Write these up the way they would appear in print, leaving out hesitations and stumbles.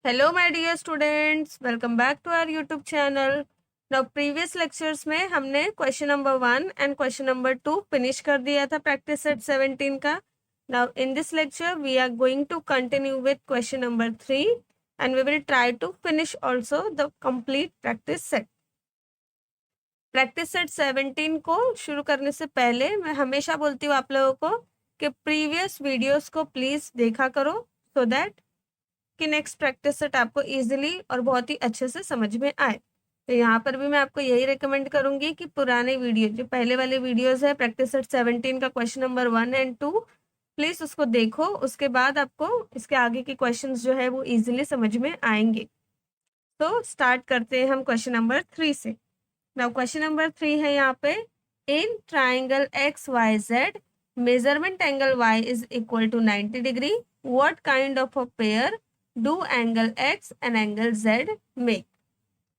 Hello my dear students, welcome back to our YouTube channel. Now previous lectures में हमने question number 1 and question number 2 finish कर दिया था practice set 17 का। Now in this lecture we are going to continue with question number 3 and we will try to finish also the complete practice set. Practice set 17 को शुरू करने से पहले मैं हमेशा बोलती हूँ आप लोगों को कि प्रीवियस वीडियोस को प्लीज देखा करो सो दैट कि नेक्स्ट प्रैक्टिस सेट आपको इजीली और बहुत ही अच्छे से समझ में आए। तो यहाँ पर भी मैं आपको यही रिकमेंड करूंगी कि पुराने वीडियो जो पहले वाले वीडियोस है प्रैक्टिस सेट 17 का क्वेश्चन नंबर 1 एंड 2 प्लीज उसको देखो, उसके बाद आपको इसके आगे के क्वेश्चंस जो है वो इजीली समझ में आएंगे। तो स्टार्ट करते हैं हम क्वेश्चन नंबर 3 से। नाउ क्वेश्चन नंबर 3 है यहाँ पे, in triangle X Y Z measurement angle y is equal to 90 degree, what kind of a pair do angle x and angle z make.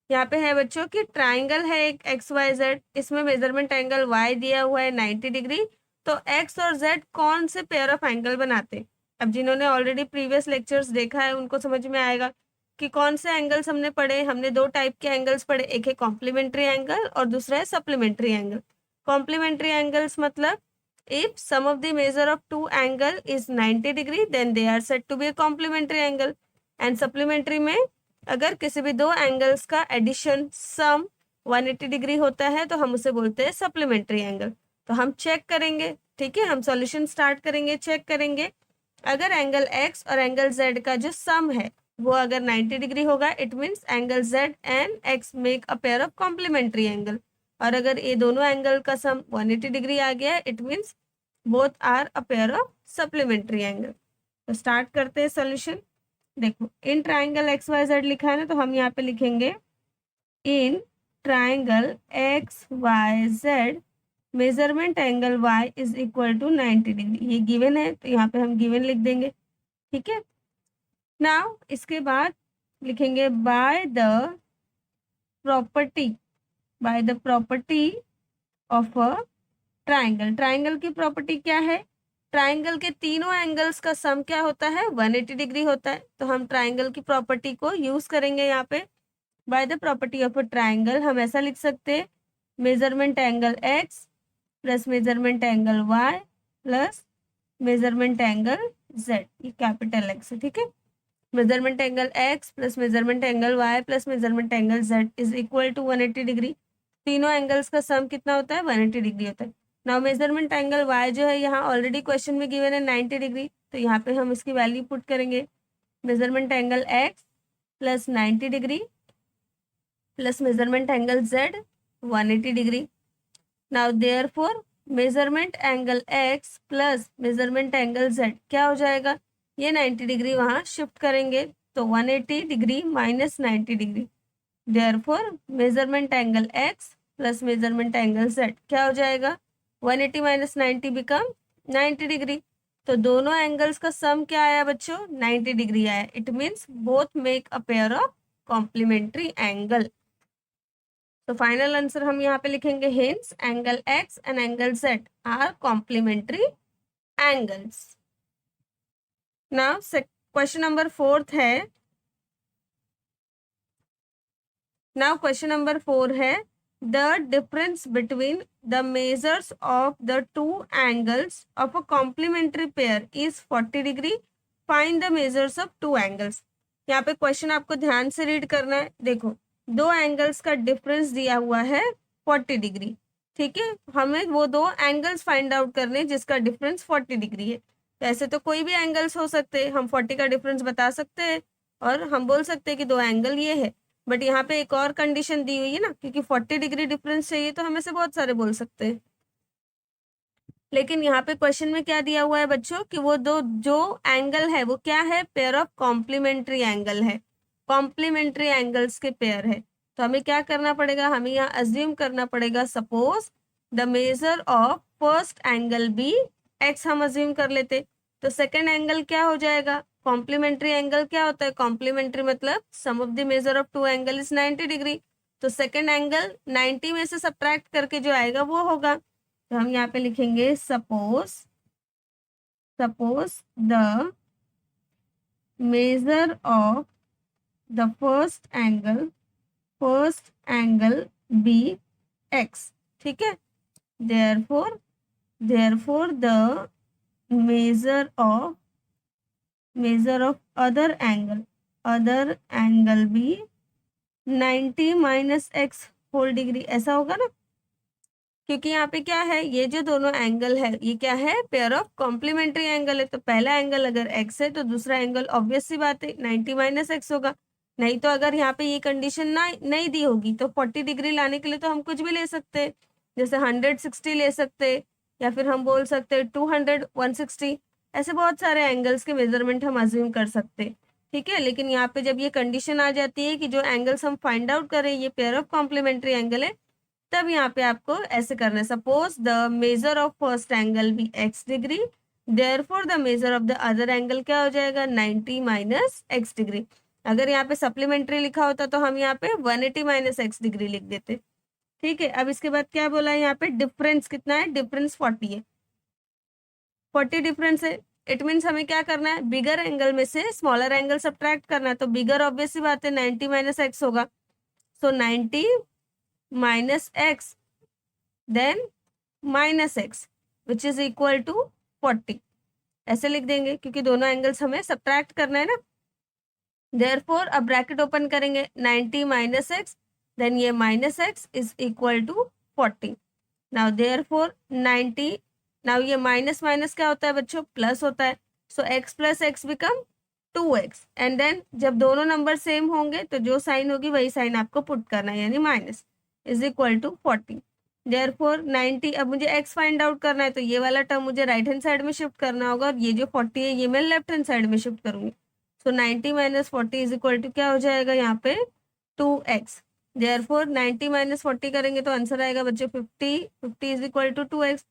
यहाँ पे है बच्चों कि ट्राइंगल है एक एक्स वाई जेड, इसमें मेजरमेंट एंगल y दिया हुआ है 90 डिग्री। तो x और z कौन से पेयर ऑफ एंगल बनाते? अब जिन्होंने ऑलरेडी प्रीवियस लेक्चर्स देखा है उनको समझ में आएगा कि कौन से एंगल्स हमने पढ़े। हमने दो टाइप के एंगल्स पढ़े, एक है कॉम्प्लीमेंट्री एंगल और दूसरा है सप्लीमेंट्री एंगल। कॉम्प्लीमेंट्री एंगल्स मतलब if sum of the measure of two angle is 90 degree then they are said to be a complementary angle। and supplementary में अगर किसी भी दो एंगल्स का एडिशन सम 180 डिग्री होता है तो हम उसे बोलते हैं सप्लीमेंट्री एंगल। तो हम चेक करेंगे, ठीक है, हम सॉल्यूशन स्टार्ट करेंगे, चेक करेंगे। अगर एंगल x और एंगल z का जो सम है वो अगर 90 डिग्री होगा it means angle z and x make a pair of complementary angle. और अगर ये दोनों एंगल का सम 180 डिग्री आ गया है it means both are a pair of supplementary angle. तो स्टार्ट करते हैं सॉल्यूशन। देखो in triangle X Y Z लिखा है ना, तो हम यहाँ पे लिखेंगे in triangle X Y Z measurement angle y is equal to 90 degree. ये गिवन है तो यहाँ पे हम गिवन लिख देंगे, ठीक है। नाउ इसके बाद लिखेंगे property bye the property of a triangle. Triangle की प्रॉपर्टी क्या है? ट्राइंगल के तीनों एंगल्स का सम क्या होता है? 180 डिग्री होता है। तो हम ट्राइंगल की प्रॉपर्टी को यूज करेंगे यहाँ पे। By the property of a triangle हम ऐसा लिख सकते हैं, measurement angle x plus measurement angle y plus measurement angle z, ये कैपिटल एक्स है, ठीक है। Measurement angle x plus measurement angle y plus measurement angle z is equal to 180 degree. तीनों एंगल्स का सम कितना होता है? 180 डिग्री होता है। नाउ मेजरमेंट एंगल y जो है यहाँ ऑलरेडी क्वेश्चन में गिवन है 90 डिग्री, तो यहाँ पे हम इसकी वैल्यू पुट करेंगे, measurement angle x plus 90 degree plus measurement angle z 180 degree. Now therefore measurement angle x plus measurement angle z क्या हो जाएगा? ये 90 डिग्री वहां शिफ्ट करेंगे तो 180 degree minus 90 degree. Therefore measurement angle x plus measurement angle z क्या हो जाएगा? 180 माइनस 90 बिकम 90 डिग्री। तो दोनों एंगल्स का सम क्या आया बच्चों? 90 डिग्री आया। It means both make a pair of complementary angle. तो फाइनल आंसर हम यहाँ पे लिखेंगे hence angle x and angle z are complementary angles. Now question number 4 है। नाउ क्वेश्चन नंबर 4 है, the difference between the measures of the two angles of a complementary pair is 40 degree, find the measures of two angles. यहाँ पे question आपको ध्यान से read करना है। देखो दो एंगल्स का डिफरेंस दिया हुआ है 40 डिग्री, ठीक है। हमें वो दो एंगल्स फाइंड आउट करने जिसका डिफरेंस 40 डिग्री है। तो ऐसे तो कोई भी एंगल्स हो सकते हैं, हम 40 का डिफरेंस बता सकते हैं और हम बोल सकते हैं कि दो एंगल ये है। बट यहाँ पे एक और कंडीशन दी हुई है ना, क्योंकि 40 डिग्री डिफरेंस चाहिए तो हम ऐसे बहुत सारे बोल सकते हैं। लेकिन यहाँ पे क्वेश्चन में क्या दिया हुआ है बच्चों कि वो दो जो एंगल है वो क्या है? पेयर ऑफ कॉम्प्लीमेंट्री एंगल है, कॉम्प्लीमेंट्री एंगल्स के पेयर है। तो हमें क्या करना पड़ेगा? हमें यहाँ अज्यूम करना पड़ेगा, suppose the measure of first angle be X हम अज्यूम कर लेते, तो सेकेंड एंगल क्या हो जाएगा? कॉम्प्लीमेंट्री एंगल क्या होता है? कॉम्प्लीमेंट्री मतलब sum of the measure of two angle is 90 degree. तो सेकेंड एंगल 90 में से सब्ट्रैक्ट करके जो आएगा वो होगा। तो हम यहाँ पे लिखेंगे suppose the measure of the first angle be X, ठीक है। Therefore the measure of other angle be 90 minus x whole degree, ऐसा होगा ना, क्योंकि यहाँ पे क्या है, ये जो दोनों एंगल है ये क्या है, पेयर ऑफ कॉम्प्लीमेंट्री एंगल है। तो पहला एंगल अगर x है तो दूसरा एंगल ऑब्वियस सी बात है 90 माइनस एक्स होगा। नहीं तो अगर यहाँ पे ये कंडीशन ना नहीं दी होगी तो 40 डिग्री लाने के लिए तो हम कुछ भी ले सकते हैं, जैसे 160 ले सकते, या फिर हम बोल सकते 200, 160, ऐसे बहुत सारे एंगल्स के मेजरमेंट हम अज्यूम कर सकते, ठीक है। लेकिन यहाँ पे जब ये कंडीशन आ जाती है कि जो एंगल्स हम फाइंड आउट करें ये पेयर ऑफ कॉम्प्लीमेंट्री एंगल है, तब यहाँ पे आपको ऐसे करना है, suppose the measure of first angle भी x degree, therefore the measure of the other angle क्या हो जाएगा, 90 माइनस एक्स डिग्री। अगर यहाँ पे सप्लीमेंट्री लिखा होता तो हम यहाँ पे 180 माइनस एक्स डिग्री लिख देते, ठीक है। अब इसके बाद क्या बोला है यहाँ पे, डिफरेंस कितना है, डिफरेंस 40 है, 40 डिफरेंस है। इट मीन्स हमें क्या करना है, बिगर एंगल में से स्मॉलर एंगल सब्ट्रैक्ट करना है। तो बिगर ऑब्वियस सी बात है 90 माइनस एक्स होगा, so 90 minus X then minus X which is equal to 40, ऐसे लिख देंगे क्योंकि दोनों एंगल्स हमें सब्ट्रैक्ट करना है ना। देयरफॉर अब ब्रैकेट ओपन करेंगे, 90 माइनस एक्स देन ये minus X is equal to 40। Now therefore 90, now ये माइनस माइनस क्या होता है बच्चों, प्लस होता है, so x plus X become 2x, and then जब दोनों नंबर सेम होंगे तो जो साइन होगी वही साइन आपको पुट करना है, यानी minus is equal to 40। Therefore 90, अब मुझे x फाइंड आउट करना है तो ये वाला टर्म मुझे राइट हैंड साइड में शिफ्ट करना होगा, और ये जो 40 है ये मैं लेफ्ट हैंड साइड में शिफ्ट करूंगी। सो 90 माइनस 40 इज इक्वल टू क्या हो जाएगा यहाँ पे, 2x। देयरफॉर 90 माइनस 40 करेंगे तो आंसर आएगा बच्चों 50, 50 इज इक्वल टू 2x।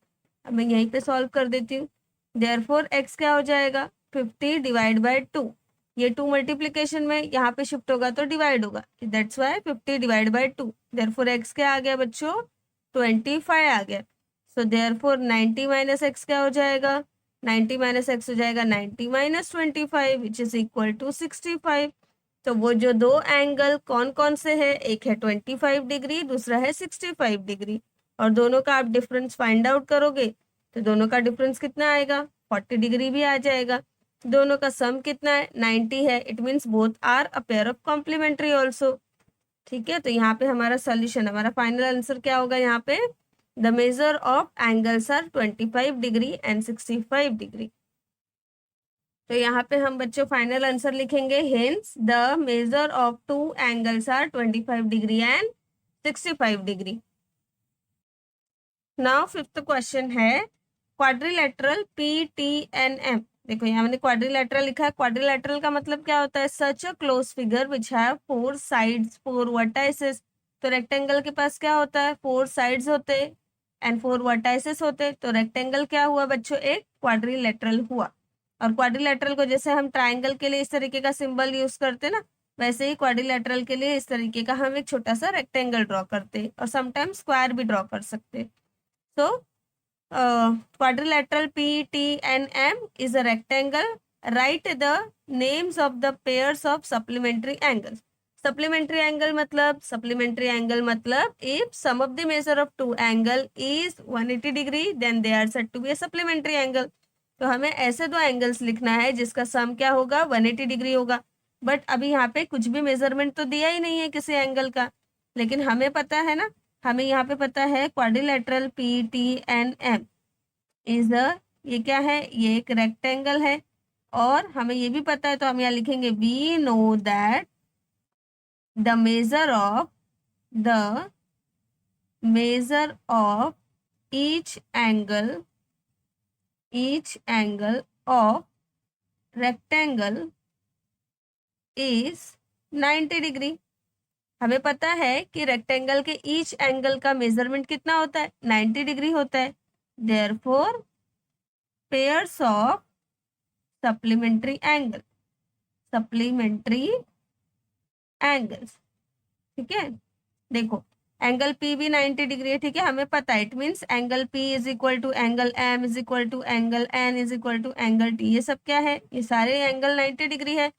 अब मैं यहीं पे सॉल्व कर देती हूँ। देयरफॉर x क्या हो जाएगा, 50 डिवाइड बाय 2, ये 2 मल्टीप्लीकेशन में यहाँ पे शिफ्ट होगा तो डिवाइड होगा, that's why 50 divide by 2। Therefore x क्या आ गया बच्चों, 25 आ गया। सो देयरफॉर 90 माइनस एक्स क्या हो जाएगा, 90 माइनस एक्स हो जाएगा 90 minus 25 which is equal to 65। तो वो जो दो एंगल कौन कौन से है, एक है 25 डिग्री, दूसरा है 65 डिग्री, और दोनों का आप डिफरेंस फाइंड आउट करोगे तो दोनों का डिफरेंस कितना आएगा, 40 डिग्री भी आ जाएगा। दोनों का सम कितना है, 90 है, it means both are a pair of complementary also, ठीक है। तो यहाँ पे हमारा सोल्यूशन, हमारा फाइनल आंसर क्या होगा, यहाँ पे the measure of angles are 25 degree and 65 degree. तो यहाँ पे हम बच्चों फाइनल आंसर लिखेंगे, hence the measure of two angles are 25 degree and 65 degree. Now fifth question है क्वाड्रिलेटरल PTNM। देखो यहाँ मैंने क्वाड्रिलेटरल लिखा है, क्वाड्रिलेटरल का मतलब क्या होता है, such a close figure which have 4 sides 4 vertices. तो रेक्टेंगल के पास क्या होता है, 4 साइड्स होते एंड 4 वर्टाइसेस होते, तो रेक्टेंगल क्या हुआ बच्चों, एक क्वाड्रिलेटरल हुआ। और क्वाड्रिलेटरल को जैसे हम ट्राइंगल के लिए इस तरीके का सिंबल यूज करते ना, वैसे ही क्वाड्रिलेटरल के लिए इस तरीके का हम एक छोटा सा रेक्टेंगल ड्रॉ करते, और समटाइम्स स्क्वायर भी ड्रॉ कर सकते। So, quadrilateral PTNM is a rectangle. Write the names of the pairs of supplementary angles. Supplementary angle मतलब if sum of the measure of two angle is 180 degree, then they are said to be a supplementary angle. तो हमें ऐसे दो angles लिखना है जिसका सम क्या होगा, 180 डिग्री होगा। बट अभी यहाँ पे कुछ भी मेजरमेंट तो दिया ही नहीं है किसी एंगल का, लेकिन हमें पता है ना, हमें यहाँ पे पता है क्वाड्रिलेटरल PTNM इज अ, ये क्या है, ये एक रेक्टेंगल है, और हमें ये भी पता है तो हम यहाँ लिखेंगे we know that the measure of each angle of rectangle is 90 degree. हमें पता है कि रेक्टेंगल के ईच एंगल का मेजरमेंट कितना होता है, 90 डिग्री होता है। Therefore pairs of supplementary angles, ठीक है। देखो एंगल P भी 90 डिग्री है, ठीक है, हमें पता है, it means angle P is equal to angle M is equal to angle N is equal to angle T। ये सब क्या है, ये सारे एंगल 90 डिग्री है।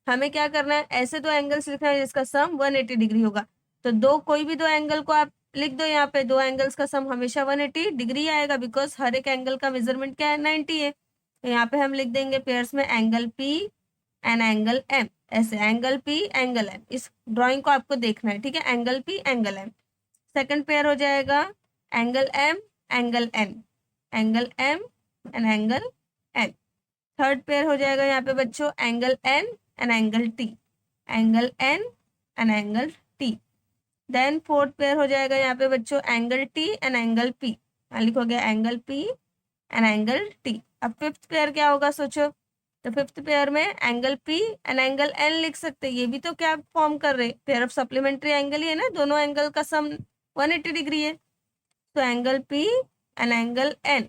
हमें क्या करना है, ऐसे दो एंगल्स लिखना है जिसका सम 180 डिग्री होगा। तो दो कोई भी दो एंगल को आप लिख दो यहाँ पे, दो एंगल्स का सम हमेशा 180 डिग्री आएगा, बिकॉज हर एक एंगल का मेजरमेंट क्या है, 90 है। तो यहाँ पे हम लिख देंगे पेयर्स में angle P and angle M, ऐसे एंगल पी एंगल एम। इस ड्राइंग को आपको देखना है, ठीक है, angle P angle M. Second pair हो जाएगा angle M angle N, angle M and angle N. Third pair हो जाएगा यहाँ पे बच्चों angle N and angle T, angle N and angle T. Then fourth pair हो जाएगा यहाँ पे बच्चों angle T and angle P, यहाँ लिखोगे angle P and angle T. अब फिफ्थ पेयर क्या होगा सोचो, तो फिफ्थ पेयर में angle P and angle N लिख सकते हैं। ये भी तो क्या फॉर्म कर रहे, पेयर ऑफ सप्लीमेंट्री एंगल ही है ना, दोनों एंगल का सम 180 डिग्री है। तो angle P and angle N.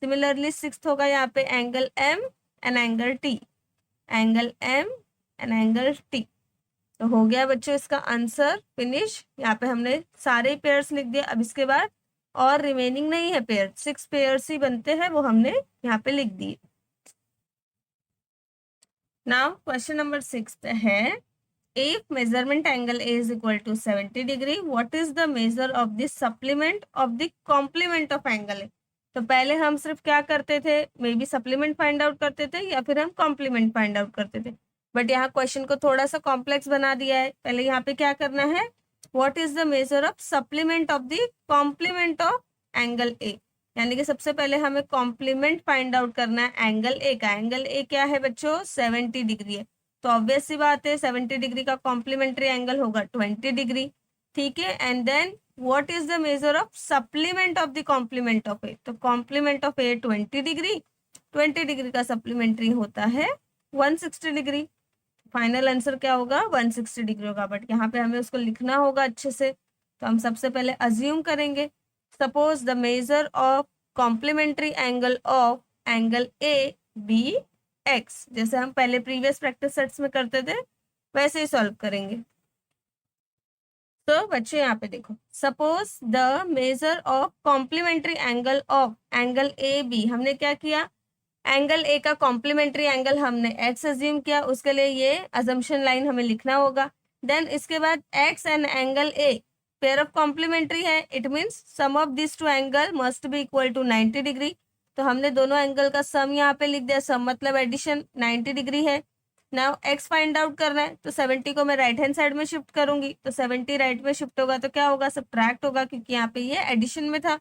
Similarly sixth होगा यहाँ पे angle M and angle T, angle M and angle T. तो हो गया बच्चों इसका आंसर फिनिश। यहाँ पे हमने सारे पेयर्स लिख दिए। अब इसके बाद और रिमेनिंग नहीं है पेयर, 6 पेयर्स ही बनते हैं, वो हमने यहाँ पे लिख दिए। नाउ क्वेश्चन नंबर 6 है, if measurement angle A is equal to 70 degree, what is the measure of the supplement of the complement of angle A? तो पहले हम सिर्फ क्या करते थे, may be supplement find out करते थे या फिर हम कॉम्प्लीमेंट फाइंड आउट करते थे, बट यहाँ क्वेश्चन को थोड़ा सा कॉम्प्लेक्स बना दिया है। पहले यहाँ पे क्या करना है, what is the measure of supplement of the complement of angle A, यानी कि सबसे पहले हमें कॉम्प्लीमेंट फाइंड आउट करना है एंगल ए का। एंगल ए क्या है बच्चों, 70 डिग्री है। तो ऑब्वियस सी बात है 70 डिग्री का कॉम्प्लीमेंट्री एंगल होगा 20 डिग्री, ठीक है। And then what is the measure of supplement of the complement of A, तो complement of A 20 degree, 20 degree का सप्लीमेंट्री होता है 160 डिग्री। फाइनल आंसर क्या होगा, 160 डिग्री होगा। बट यहाँ पे हमें उसको लिखना होगा अच्छे से, तो हम सबसे पहले अज्यूम करेंगे, suppose the measure of complementary angle of angle A be x, जैसे हम पहले प्रीवियस प्रैक्टिस सेट्स में करते थे वैसे ही सॉल्व करेंगे। तो बच्चे यहाँ पे देखो, suppose the measure of complementary angle of angle A be, हमने क्या किया, एंगल ए का कॉम्प्लीमेंट्री एंगल हमने एक्स अज्यूम किया, उसके लिए ये अजम्पशन लाइन हमें लिखना होगा। देन इसके बाद X and angle A pair of complementary है, it means sum of this two angle must be equal to 90 degree. तो हमने दोनों एंगल का सम यहाँ पे लिख दिया, सम मतलब एडिशन 90 डिग्री है। नाउ एक्स फाइंड आउट करना है, तो 70 को मैं राइट हैंड साइड में शिफ्ट करूंगी, तो 70 राइट में शिफ्ट होगा तो क्या होगा, सब्ट्रैक्ट होगा, क्योंकि यहाँ पे ये एडिशन में था,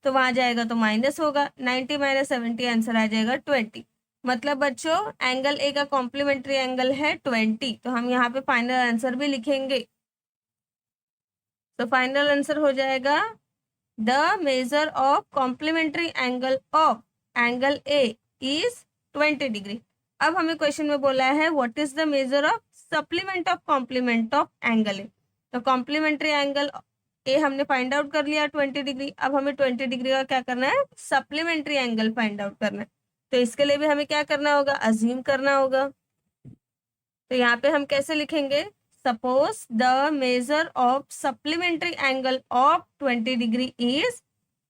तो वहां जाएगा तो माइनस होगा, 90 माइनस 70 आंसर आ जाएगा 20। मतलब बच्चों एंगल ए का कॉम्प्लीमेंट्री एंगल है 20, तो हम यहाँ पे फाइनल आंसर भी लिखेंगे। तो फाइनल आंसर हो जाएगा the measure of complementary angle of angle A is 20 degree. अब हमें क्वेश्चन में बोला है what is the measure of supplement of complement of angle A. तो कॉम्प्लीमेंट्री एंगल ए हमने फाइंड आउट कर लिया 20 डिग्री, अब हमें 20 डिग्री का क्या करना है, सप्लीमेंट्री एंगल फाइंड आउट करना है। तो इसके लिए भी हमें क्या करना होगा, अज्यूम करना होगा। तो यहाँ पे हम कैसे लिखेंगे, suppose the measure of supplementary angle of 20 degree is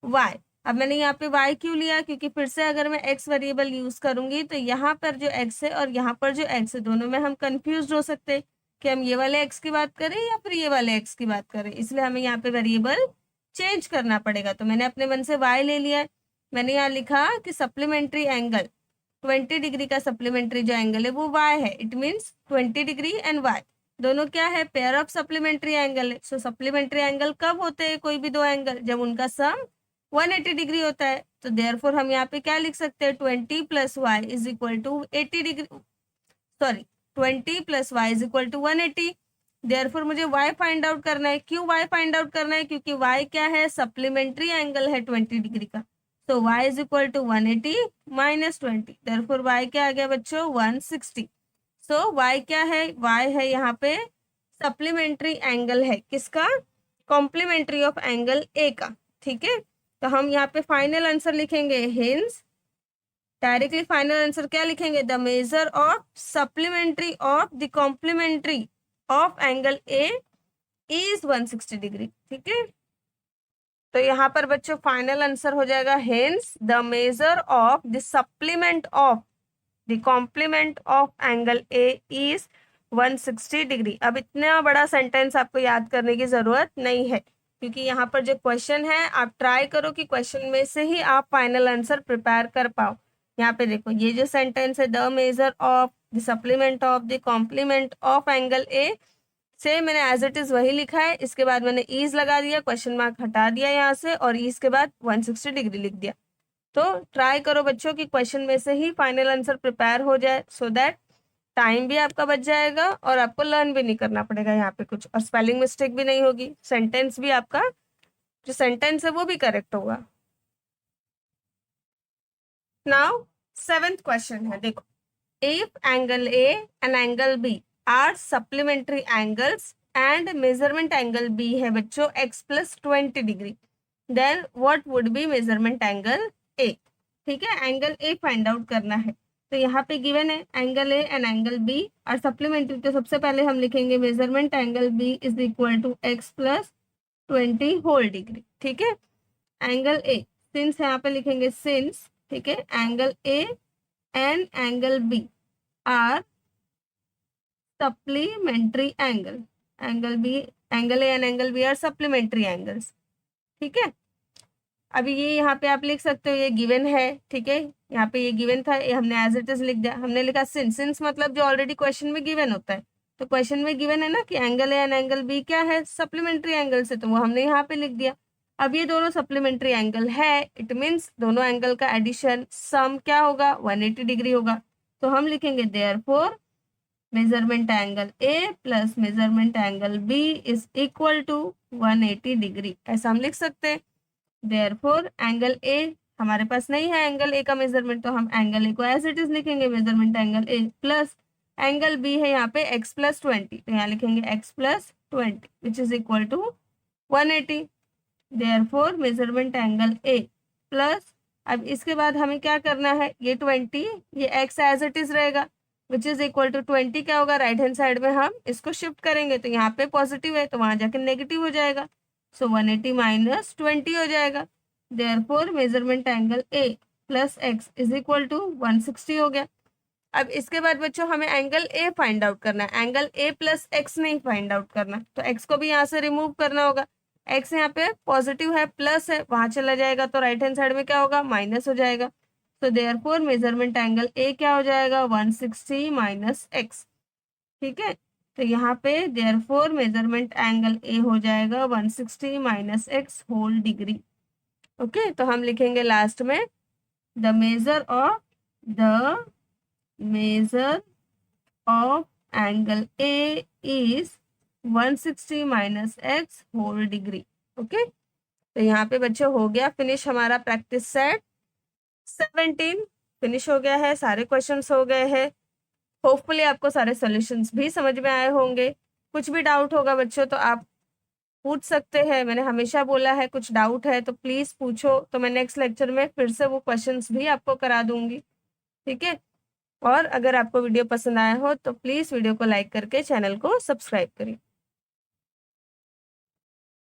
y। अब मैंने यहाँ पे y क्यों लिया, क्योंकि फिर से अगर मैं x वेरिएबल यूज करूंगी तो यहाँ पर जो x है और यहाँ पर जो x है दोनों में हम कंफ्यूज हो सकते हैं कि हम ये वाले x की बात करें या फिर ये वाले x की बात करें, इसलिए हमें यहाँ पे वेरिएबल चेंज करना पड़ेगा। तो मैंने अपने मन से y ले लिया है। मैंने यहाँ लिखा कि सप्लीमेंट्री एंगल 20 डिग्री का सप्लीमेंट्री जो एंगल है वो y है, it means 20 degree and y दोनों क्या है, पेयर ऑफ सप्लीमेंट्री एंगल है। सो सप्लीमेंट्री एंगल कब होते हैं कोई भी दो एंगल, जब उनका सम 180 डिग्री होता है। तो देयरफॉर हम यहाँ पे क्या लिख सकते हैं, 20 plus y is equal to 80 degree, sorry 20 plus y is equal to 180। Therefore मुझे y फाइंड आउट करना है। क्यों y फाइंड आउट करना है, क्योंकि y क्या है, सप्लीमेंट्री एंगल है 20 डिग्री का। तो y is equal to 180 minus 20, therefore y क्या आ गया बच्चों, 160। सो y क्या है, y है यहाँ पे सप्लीमेंट्री एंगल है किसका, कॉम्प्लीमेंट्री ऑफ एंगल ए का, ठीक है। तो हम यहाँ पे फाइनल आंसर लिखेंगे, हिंस डायरेक्टली फाइनल आंसर क्या लिखेंगे, the measure of supplementary of the complementary of angle A is 160 degree, ठीक है। तो यहाँ पर बच्चों फाइनल आंसर हो जाएगा, hence the measure of the supplement of the complement of angle A is 160 degree. अब इतना बड़ा सेंटेंस आपको याद करने की जरूरत नहीं है, क्योंकि यहाँ पर जो क्वेश्चन है आप ट्राई करो कि क्वेश्चन में से ही आप फाइनल आंसर प्रिपेयर कर पाओ। यहाँ पे देखो ये जो सेंटेंस है, the measure of the supplement of the complement of angle A, से मैंने एज इट इज वही लिखा है। इसके बाद मैंने ईज लगा दिया, क्वेश्चन मार्क हटा दिया यहाँ से, और ईज के बाद 160 डिग्री लिख दिया। तो ट्राई करो बच्चों कि क्वेश्चन में से ही फाइनल आंसर प्रिपेयर हो जाए, सो दैट टाइम भी आपका बच जाएगा और आपको लर्न भी नहीं करना पड़ेगा यहाँ पे कुछ, और स्पेलिंग मिस्टेक भी नहीं होगी, सेंटेंस भी आपका जो सेंटेंस है वो भी करेक्ट होगा। नाउ 7th क्वेश्चन है, देखो, if angle A and angle B are supplementary angles and measurement angle B है बच्चों x+20 degree, then what would be measurement angle A. ठीक है, एंगल ए फाइंड आउट करना है। तो यहाँ पे गिवन है angle A and angle B और सप्लीमेंट्री, तो सबसे पहले हम लिखेंगे measurement angle B is equal to x+20 whole degree. ठीक है, एंगल ए, सिंस यहाँ पे लिखेंगे सिंस, ठीक है, angle A and angle B are supplementary angle, angle A and angle B are supplementary angles. ठीक है, अभी ये यहाँ पे आप लिख सकते हो, ये गिवन है। ठीक है, यहाँ पे ये गिवन था, ये हमने एज इट इज लिख दिया। हमने लिखा सिंस मतलब जो ऑलरेडी क्वेश्चन में गिवन होता है, तो क्वेश्चन में गिवन है ना कि angle A and angle B क्या है, सप्लीमेंट्री एंगल से, तो वो हमने यहाँ पे लिख दिया। अब ये दोनों सप्लीमेंट्री एंगल है, इट मीन्स दोनों एंगल का एडिशन सम क्या होगा, 180 डिग्री होगा। तो हम लिखेंगे therefore measurement angle A plus measurement angle B is equal to 180 degree, ऐसा हम लिख सकते हैं। देयरफॉर एंगल ए, हमारे पास नहीं है एंगल ए का मेजरमेंट, तो हम एंगल ए को एज इट इज लिखेंगे measurement angle A, plus angle B है यहाँ पे x+20, तो यहाँ लिखेंगे x+20 which is equal to 180। Therefore measurement angle A plus, अब इसके बाद हमें क्या करना है, ये 20, ये x एज इट इज रहेगा, विच इज इक्वल टू 20 क्या होगा, राइट हैंड साइड में हम इसको शिफ्ट करेंगे, तो यहाँ पे पॉजिटिव है तो वहां जाके नेगेटिव हो जाएगा, सो 180 माइनस 20 हो जाएगा। Therefore measurement angle A plus x is equal to 160 हो गया। अब इसके बाद बच्चों हमें एंगल ए फाइंड आउट करना है, एंगल ए प्लस एक्स नहीं फाइंड आउट करना, तो एक्स को भी यहाँ से रिमूव करना होगा। एक्स यहाँ पे पॉजिटिव है, प्लस है, वहां चला जाएगा तो राइट हैंड साइड में क्या होगा, माइनस हो जाएगा। तो देयरफॉर मेजरमेंट एंगल ए क्या हो जाएगा, 160 माइनस एक्स। ठीक है, तो यहाँ पे देयरफॉर मेजरमेंट एंगल ए हो जाएगा 160 minus x whole degree. Okay, तो हम लिखेंगे लास्ट में the measure of angle A is 160 minus x whole degree. Okay, तो यहाँ पे बच्चों हो गया फिनिश हमारा प्रैक्टिस सेट 17 फिनिश हो गया है, सारे क्वेश्चंस हो गए हैं। होपफुली आपको सारे सॉल्यूशंस भी समझ में आए होंगे। कुछ भी डाउट होगा बच्चों तो आप पूछ सकते हैं, मैंने हमेशा बोला है कुछ डाउट है तो प्लीज पूछो, तो मैं नेक्स्ट लेक्चर में फिर से वो क्वेश्चंस भी आपको करा दूंगी। ठीक है, और अगर आपको वीडियो पसंद आया हो तो प्लीज वीडियो को लाइक करके चैनल को सब्सक्राइब करिए।